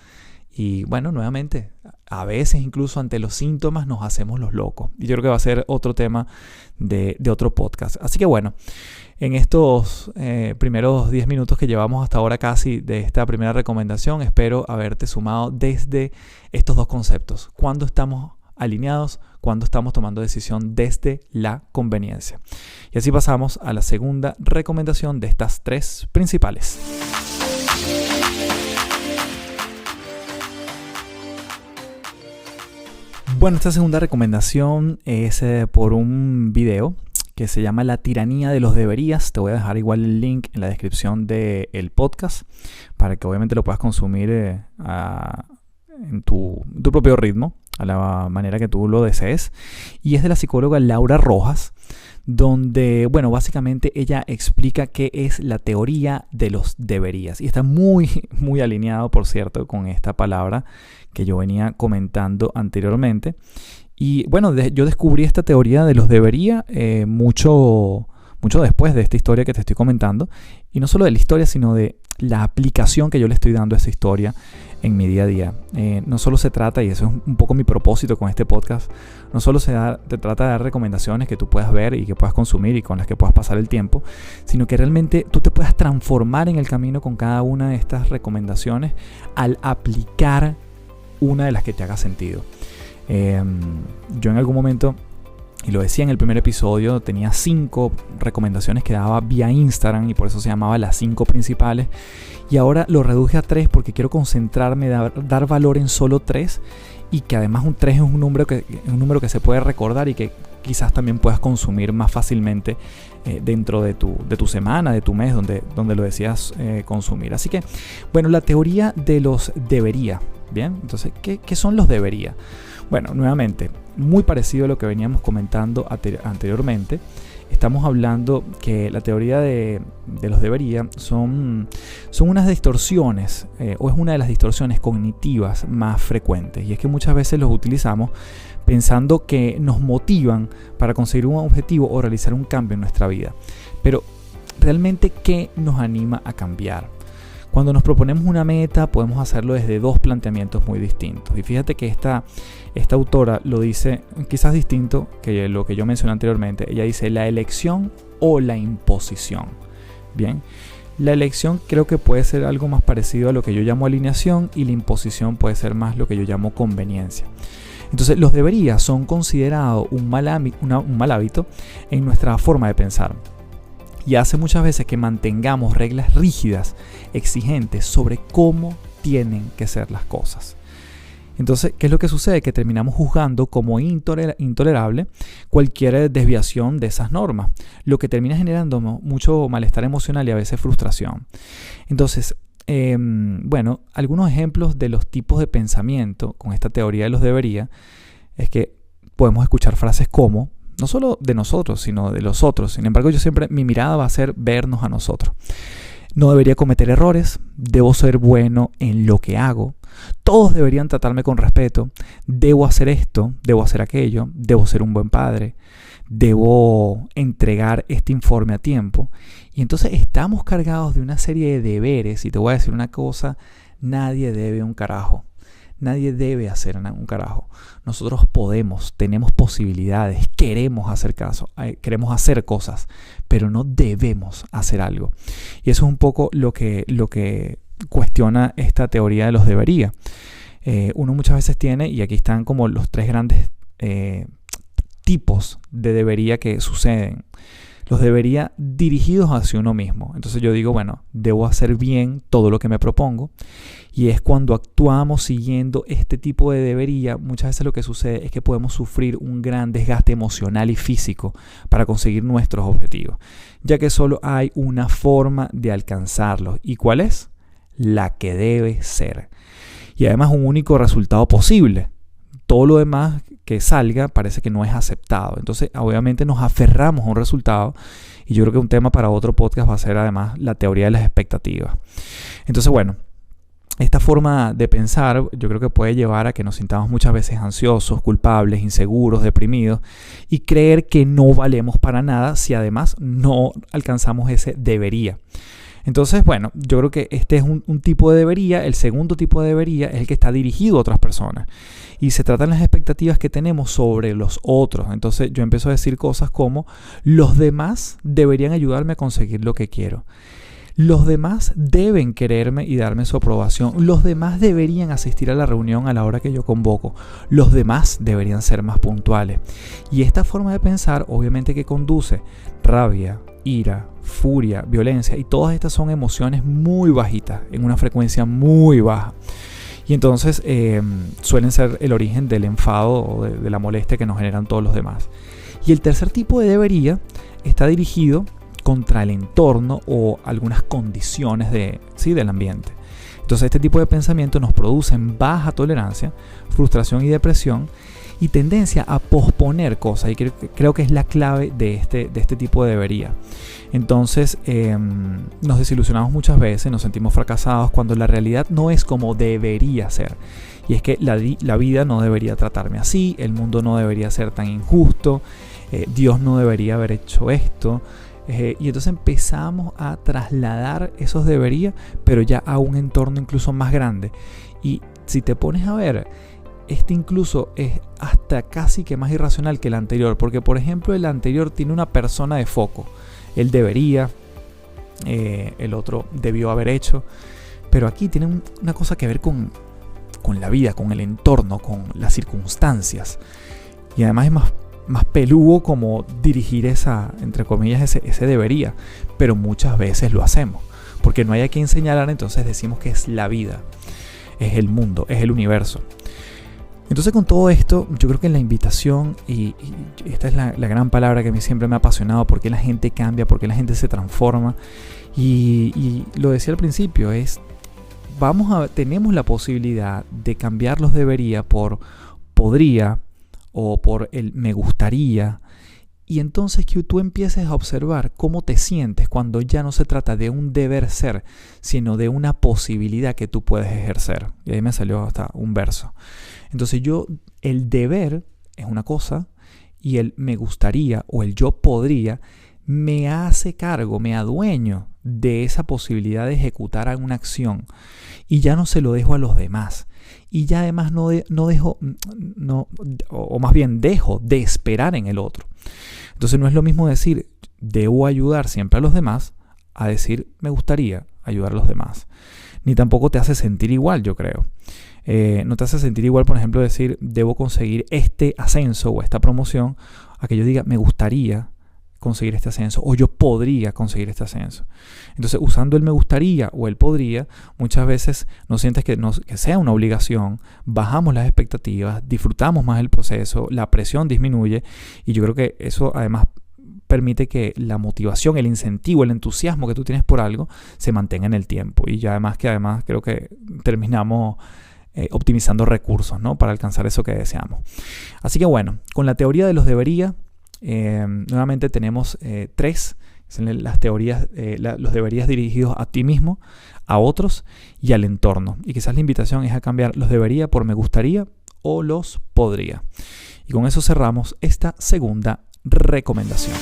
Y nuevamente, a veces incluso ante los síntomas nos hacemos los locos. Y yo creo que va a ser otro tema de otro podcast. Así que en estos primeros 10 minutos que llevamos hasta ahora casi de esta primera recomendación, espero haberte sumado desde estos dos conceptos. ¿Cuándo estamos alineados? ¿Cuándo estamos tomando decisión desde la conveniencia? Y así pasamos a la segunda recomendación de estas tres principales. Esta segunda recomendación es por un video que se llama La tiranía de los deberías. Te voy a dejar igual el link en la descripción del podcast para que obviamente lo puedas consumir en tu propio ritmo, a la manera que tú lo desees. Y es de la psicóloga Laura Rojas, donde, básicamente ella explica qué es la teoría de los deberías. Y está muy, muy alineado, por cierto, con esta palabra que yo venía comentando anteriormente. Y yo descubrí esta teoría de los debería mucho después de esta historia que te estoy comentando. Y no solo de la historia, sino de la aplicación que yo le estoy dando a esta historia en mi día a día. No solo se trata, y eso es un poco mi propósito con este podcast, no solo se trata de dar recomendaciones que tú puedas ver y que puedas consumir y con las que puedas pasar el tiempo, sino que realmente tú te puedas transformar en el camino con cada una de estas recomendaciones al aplicar una de las que te haga sentido. Yo en algún momento y lo decía en el primer episodio, tenía 5 recomendaciones que daba vía Instagram y por eso se llamaba las 5 principales. Y ahora lo reduje a 3 porque quiero concentrarme, dar valor en solo 3, y que además un 3 es un número que se puede recordar y que quizás también puedas consumir más fácilmente dentro de tu semana, de tu mes, donde lo decías consumir. Así que, bueno, la teoría de los debería. Bien, entonces, ¿qué son los debería? Bueno, nuevamente, muy parecido a lo que veníamos comentando anteriormente. Estamos hablando que la teoría de los debería son unas distorsiones, o es una de las distorsiones cognitivas más frecuentes. Y es que muchas veces los utilizamos pensando que nos motivan para conseguir un objetivo o realizar un cambio en nuestra vida. Pero, ¿realmente qué nos anima a cambiar? Cuando nos proponemos una meta, podemos hacerlo desde 2 planteamientos muy distintos. Y fíjate que esta autora lo dice quizás distinto que lo que yo mencioné anteriormente. Ella dice la elección o la imposición. Bien, la elección creo que puede ser algo más parecido a lo que yo llamo alineación, y la imposición puede ser más lo que yo llamo conveniencia. Entonces, los deberías son considerados un mal hábito en nuestra forma de pensar. Y hace muchas veces que mantengamos reglas rígidas, exigentes sobre cómo tienen que ser las cosas. Entonces, ¿qué es lo que sucede? Que terminamos juzgando como intolerable cualquier desviación de esas normas, lo que termina generando mucho malestar emocional y a veces frustración. Entonces, bueno, algunos ejemplos de los tipos de pensamiento con esta teoría de los debería es que podemos escuchar frases como, no solo de nosotros, sino de los otros. Sin embargo, mi mirada va a ser vernos a nosotros. No debería cometer errores, debo ser bueno en lo que hago, todos deberían tratarme con respeto, debo hacer esto, debo hacer aquello, debo ser un buen padre, debo entregar este informe a tiempo. Y entonces estamos cargados de una serie de deberes, y te voy a decir una cosa, nadie debe un carajo. Nadie debe hacer un carajo. Nosotros podemos, tenemos posibilidades, queremos hacer cosas, pero no debemos hacer algo. Y eso es un poco lo que cuestiona esta teoría de los debería. Uno muchas veces tiene, y aquí están como los 3 grandes tipos de debería que suceden. Los debería dirigidos hacia uno mismo. Entonces yo digo, bueno, debo hacer bien todo lo que me propongo. Y es cuando actuamos siguiendo este tipo de debería, muchas veces lo que sucede es que podemos sufrir un gran desgaste emocional y físico para conseguir nuestros objetivos, ya que solo hay una forma de alcanzarlos. ¿Y cuál es? La que debe ser. Y además un único resultado posible. Todo lo demás que salga parece que no es aceptado. Entonces, obviamente nos aferramos a un resultado, y yo creo que un tema para otro podcast va a ser además la teoría de las expectativas. Entonces, bueno, esta forma de pensar yo creo que puede llevar a que nos sintamos muchas veces ansiosos, culpables, inseguros, deprimidos, y creer que no valemos para nada si además no alcanzamos ese debería. Entonces, bueno, yo creo que este es un tipo de debería. El segundo tipo de debería es el que está dirigido a otras personas. Y se tratan las expectativas que tenemos sobre los otros. Entonces yo empiezo a decir cosas como, los demás deberían ayudarme a conseguir lo que quiero. Los demás deben quererme y darme su aprobación. Los demás deberían asistir a la reunión a la hora que yo convoco. Los demás deberían ser más puntuales. Y esta forma de pensar obviamente que conduce rabia, ira, furia, violencia, y todas estas son emociones muy bajitas, en una frecuencia muy baja. Y entonces suelen ser el origen del enfado o de la molestia que nos generan todos los demás. Y el tercer tipo de debería está dirigido contra el entorno o algunas condiciones del ambiente. Entonces este tipo de pensamiento nos producen baja tolerancia, frustración y depresión, y tendencia a posponer cosas, y creo que es la clave de este tipo de debería. Entonces nos desilusionamos muchas veces, nos sentimos fracasados cuando la realidad no es como debería ser. Y es que la vida no debería tratarme así, el mundo no debería ser tan injusto, Dios no debería haber hecho esto. Y entonces empezamos a trasladar esos debería, pero ya a un entorno incluso más grande. Y si te pones a ver, este incluso es hasta casi que más irracional que el anterior, porque por ejemplo el anterior tiene una persona de foco, él debería, el otro debió haber hecho, pero aquí tiene una cosa que ver con la vida, con el entorno, con las circunstancias, y además es más más peludo como dirigir entre comillas, ese debería, pero muchas veces lo hacemos, porque no hay a quien señalar, entonces decimos que es la vida, es el mundo, es el universo. Entonces con todo esto, yo creo que la invitación, y esta es la gran palabra que a mí siempre me ha apasionado, porque la gente cambia, porque la gente se transforma, y lo decía al principio, tenemos la posibilidad de cambiar los debería por podría, o por el me gustaría, y entonces que tú empieces a observar cómo te sientes cuando ya no se trata de un deber ser, sino de una posibilidad que tú puedes ejercer. Y ahí me salió hasta un verso. Entonces el deber es una cosa, y el me gustaría o el yo podría me hace cargo, me adueño de esa posibilidad de ejecutar alguna acción, y ya no se lo dejo a los demás. Y ya además dejo de esperar en el otro. Entonces no es lo mismo decir debo ayudar siempre a los demás a decir me gustaría ayudar a los demás. Ni tampoco te hace sentir igual, yo creo. No te hace sentir igual, por ejemplo, decir debo conseguir este ascenso o esta promoción, a que yo diga me gustaría conseguir este ascenso, o yo podría conseguir este ascenso. Entonces, usando el me gustaría o el podría, muchas veces no sientes que sea una obligación, bajamos las expectativas, disfrutamos más el proceso, la presión disminuye, y yo creo que eso además permite que la motivación, el incentivo, el entusiasmo que tú tienes por algo se mantenga en el tiempo, y ya además creo que terminamos optimizando recursos, ¿no?, para alcanzar eso que deseamos. Así que bueno, con la teoría de los debería, nuevamente tenemos 3, son las teorías, los deberías dirigidos a ti mismo, a otros y al entorno. Y quizás la invitación es a cambiar los debería por me gustaría o los podría. Y con eso cerramos esta segunda recomendación.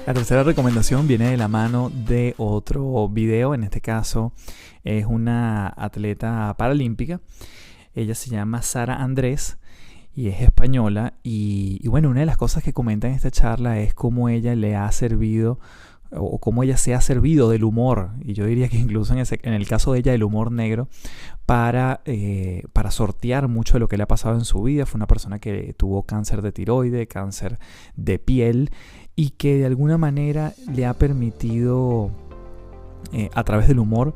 La tercera recomendación viene de la mano de otro video. En este caso es una atleta paralímpica. Ella se llama Sara Andrés y es española. Y bueno, una de las cosas que comenta en esta charla es cómo ella le ha servido, o cómo ella se ha servido del humor, y yo diría que incluso en el caso de ella el humor negro, para sortear mucho de lo que le ha pasado en su vida. Fue una persona que tuvo cáncer de tiroide, cáncer de piel, y que de alguna manera le ha permitido, a través del humor,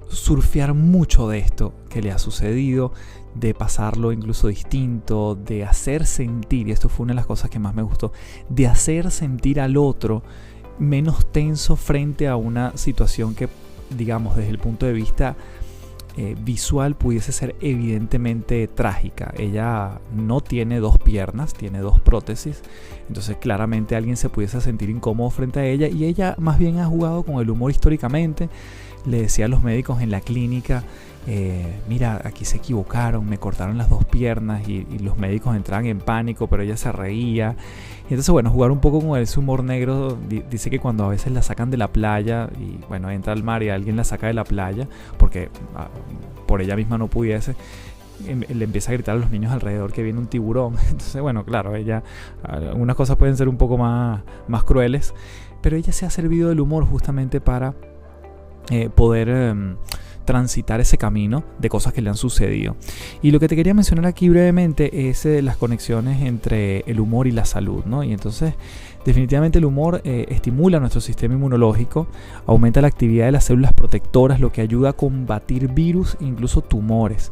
surfear mucho de esto que le ha sucedido, de pasarlo incluso distinto, de hacer sentir, y esto fue una de las cosas que más me gustó, de hacer sentir al otro menos tenso frente a una situación que, digamos, desde el punto de vista visual pudiese ser evidentemente trágica. Ella no tiene 2 piernas, tiene 2 prótesis, entonces claramente alguien se pudiese sentir incómodo frente a ella, y ella más bien ha jugado con el humor históricamente. Le decía a los médicos en la clínica, mira, aquí se equivocaron, me cortaron las 2 piernas, y los médicos entraban en pánico, pero ella se reía. Y entonces, bueno, jugar un poco con ese humor negro. Dice que cuando a veces la sacan de la playa, y bueno, entra al mar y alguien la saca de la playa, porque por ella misma no pudiese, le empieza a gritar a los niños alrededor que viene un tiburón. Entonces, bueno, claro, algunas cosas pueden ser un poco más crueles, pero ella se ha servido del humor justamente para poder transitar ese camino de cosas que le han sucedido. Y lo que te quería mencionar aquí brevemente es las conexiones entre el humor y la salud, ¿no? Y entonces, definitivamente el humor estimula nuestro sistema inmunológico, aumenta la actividad de las células protectoras, lo que ayuda a combatir virus e incluso tumores.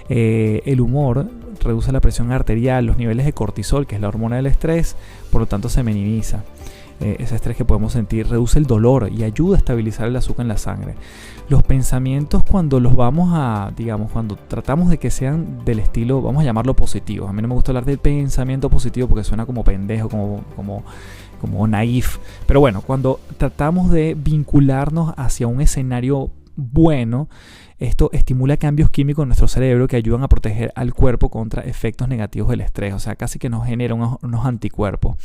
El humor reduce la presión arterial, los niveles de cortisol, que es la hormona del estrés, por lo tanto se minimiza. Ese estrés que podemos sentir, reduce el dolor y ayuda a estabilizar el azúcar en la sangre. Los pensamientos, cuando los vamos cuando tratamos de que sean del estilo, vamos a llamarlo positivo. A mí no me gusta hablar del pensamiento positivo porque suena como pendejo, como naif. Pero bueno, cuando tratamos de vincularnos hacia un escenario bueno, esto estimula cambios químicos en nuestro cerebro que ayudan a proteger al cuerpo contra efectos negativos del estrés. O sea, casi que nos genera unos anticuerpos.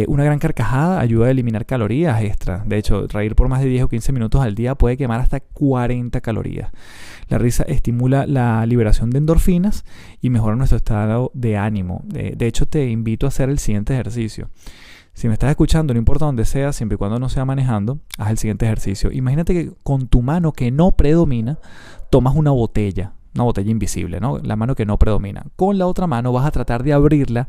Una gran carcajada ayuda a eliminar calorías extras. De hecho, reír por más de 10 o 15 minutos al día puede quemar hasta 40 calorías. La risa estimula la liberación de endorfinas y mejora nuestro estado de ánimo. De hecho, te invito a hacer el siguiente ejercicio. Si me estás escuchando, no importa dónde sea, siempre y cuando no sea manejando, haz el siguiente ejercicio. Imagínate que con tu mano que no predomina, tomas una botella, una botella invisible, ¿no? La mano que no predomina. Con la otra mano vas a tratar de abrirla,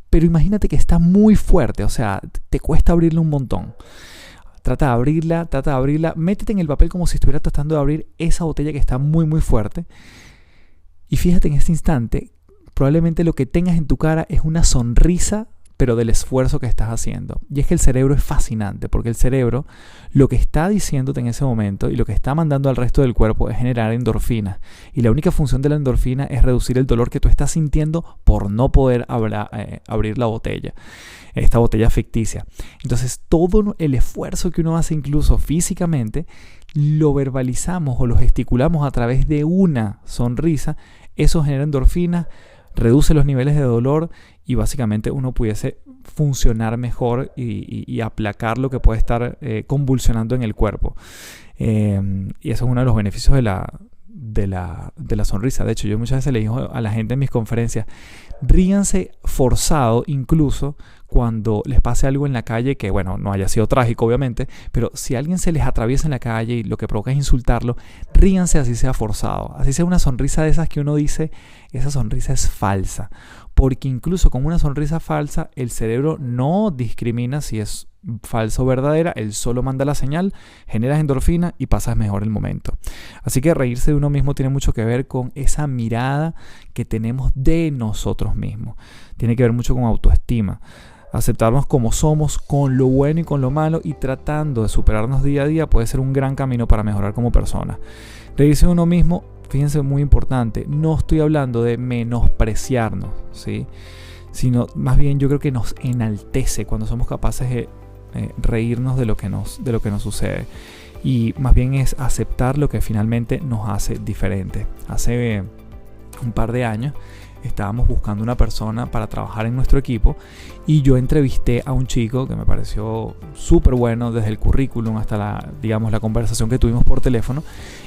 pero imagínate que está muy fuerte, o sea, te cuesta abrirla un montón. Trata de abrirla, métete en el papel como si estuvieras tratando de abrir esa botella que está muy muy fuerte. Y fíjate en este instante, probablemente lo que tengas en tu cara es una sonrisa, pero del esfuerzo que estás haciendo. Y es que el cerebro es fascinante, porque el cerebro lo que está diciéndote en ese momento y lo que está mandando al resto del cuerpo es generar endorfinas. Y la única función de la endorfina es reducir el dolor que tú estás sintiendo por no poder abrir la botella, esta botella ficticia. Entonces todo el esfuerzo que uno hace incluso físicamente, lo verbalizamos o lo gesticulamos a través de una sonrisa. Eso genera endorfinas, reduce los niveles de dolor y básicamente uno pudiese funcionar mejor y aplacar lo que puede estar convulsionando en el cuerpo. Y eso es uno de los beneficios de la sonrisa. De hecho, yo muchas veces le digo a la gente en mis conferencias, ríanse forzado incluso cuando les pase algo en la calle que, bueno, no haya sido trágico obviamente, pero si alguien se les atraviesa en la calle y lo que provoca es insultarlo, ríanse así sea forzado, así sea una sonrisa de esas que uno dice, esa sonrisa es falsa, porque incluso con una sonrisa falsa el cerebro no discrimina si es falsa o verdadera, él solo manda la señal, generas endorfina y pasas mejor el momento. Así que reírse de uno mismo tiene mucho que ver con esa mirada que tenemos de nosotros mismos, tiene que ver mucho con autoestima. Aceptarnos como somos, con lo bueno y con lo malo, y tratando de superarnos día a día puede ser un gran camino para mejorar como persona. Reírse de uno mismo, fíjense, muy importante, no estoy hablando de menospreciarnos, ¿sí? Sino más bien yo creo que nos enaltece cuando somos capaces de reírnos de lo que nos sucede. Y más bien es aceptar lo que finalmente nos hace diferentes. Hace un par de años estábamos buscando una persona para trabajar en nuestro equipo y yo entrevisté a un chico que me pareció súper bueno desde el currículum hasta la conversación que tuvimos por teléfono.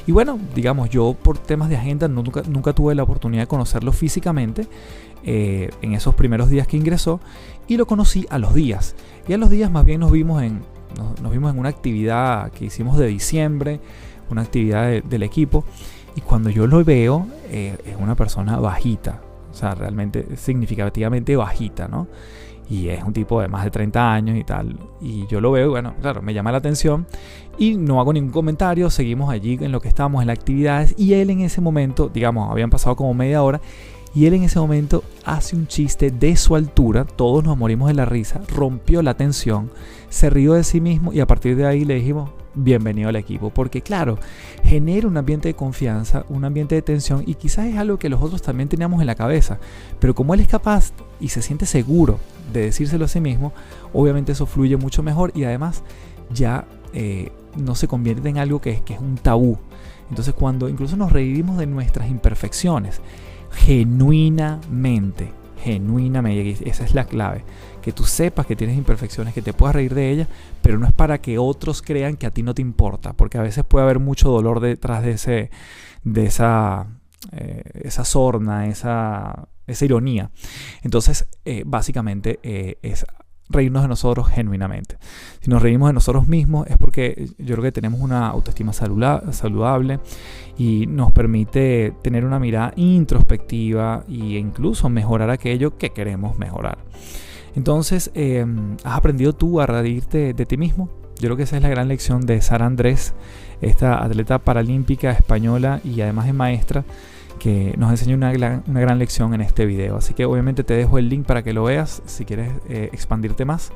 Y bueno, yo por temas de agenda nunca tuve la oportunidad de conocerlo físicamente en esos primeros días que ingresó, y lo conocí a los días. Y a los días más bien nos vimos en una actividad que hicimos de diciembre, una actividad del equipo, y cuando yo lo veo es una persona bajita. O sea, realmente significativamente bajita, ¿no? Y es un tipo de más de 30 años y tal. Y yo lo veo y bueno, claro, me llama la atención. Y no hago ningún comentario, seguimos allí en lo que estábamos en las actividades. Y él en ese momento, habían pasado como media hora. Y él en ese momento hace un chiste de su altura. Todos nos morimos de la risa. Rompió la tensión. Se rió de sí mismo y a partir de ahí le dijimos, bienvenido al equipo, porque claro, genera un ambiente de confianza, un ambiente de tensión, y quizás es algo que los otros también teníamos en la cabeza, pero como él es capaz y se siente seguro de decírselo a sí mismo, obviamente eso fluye mucho mejor y además ya no se convierte en algo que es un tabú. Entonces cuando incluso nos reímos de nuestras imperfecciones, genuinamente, esa es la clave, que tú sepas que tienes imperfecciones, que te puedas reír de ellas, pero no es para que otros crean que a ti no te importa, porque a veces puede haber mucho dolor detrás de esa sorna, esa ironía. Entonces, básicamente es reírnos de nosotros genuinamente. Si nos reímos de nosotros mismos es porque yo creo que tenemos una autoestima saludable y nos permite tener una mirada introspectiva e incluso mejorar aquello que queremos mejorar. Entonces, ¿has aprendido tú a reírte de ti mismo? Yo creo que esa es la gran lección de Sara Andrés, esta atleta paralímpica española y además es maestra, que nos enseña una gran lección en este video. Así que obviamente te dejo el link para que lo veas si quieres expandirte más.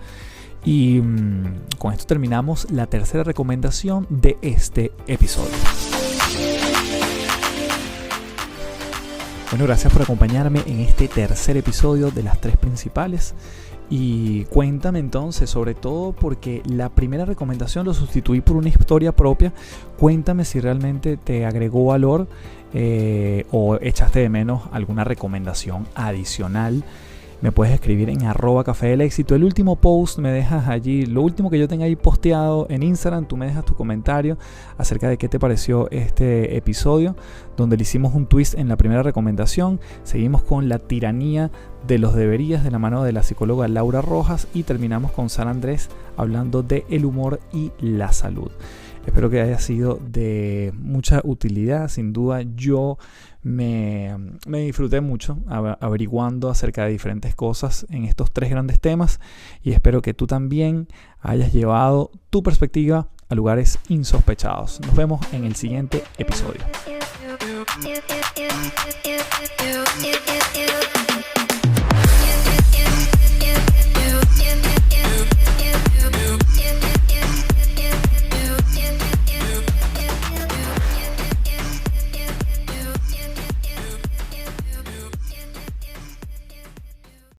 Y con esto terminamos la tercera recomendación de este episodio. Bueno, gracias por acompañarme en este tercer episodio de las tres principales. Y cuéntame entonces, sobre todo porque la primera recomendación lo sustituí por una historia propia. Cuéntame si realmente te agregó valor o echaste de menos alguna recomendación adicional. Me puedes escribir en @café del éxito. El último post me dejas allí, lo último que yo tenga ahí posteado en Instagram, tú me dejas tu comentario acerca de qué te pareció este episodio, donde le hicimos un twist en la primera recomendación. Seguimos con la tiranía de los deberías de la mano de la psicóloga Laura Rojas y terminamos con Sara Andrés hablando de el humor y la salud. Espero que haya sido de mucha utilidad. Sin duda yo me disfruté mucho averiguando acerca de diferentes cosas en estos 3 grandes temas, y espero que tú también hayas llevado tu perspectiva a lugares insospechados. Nos vemos en el siguiente episodio.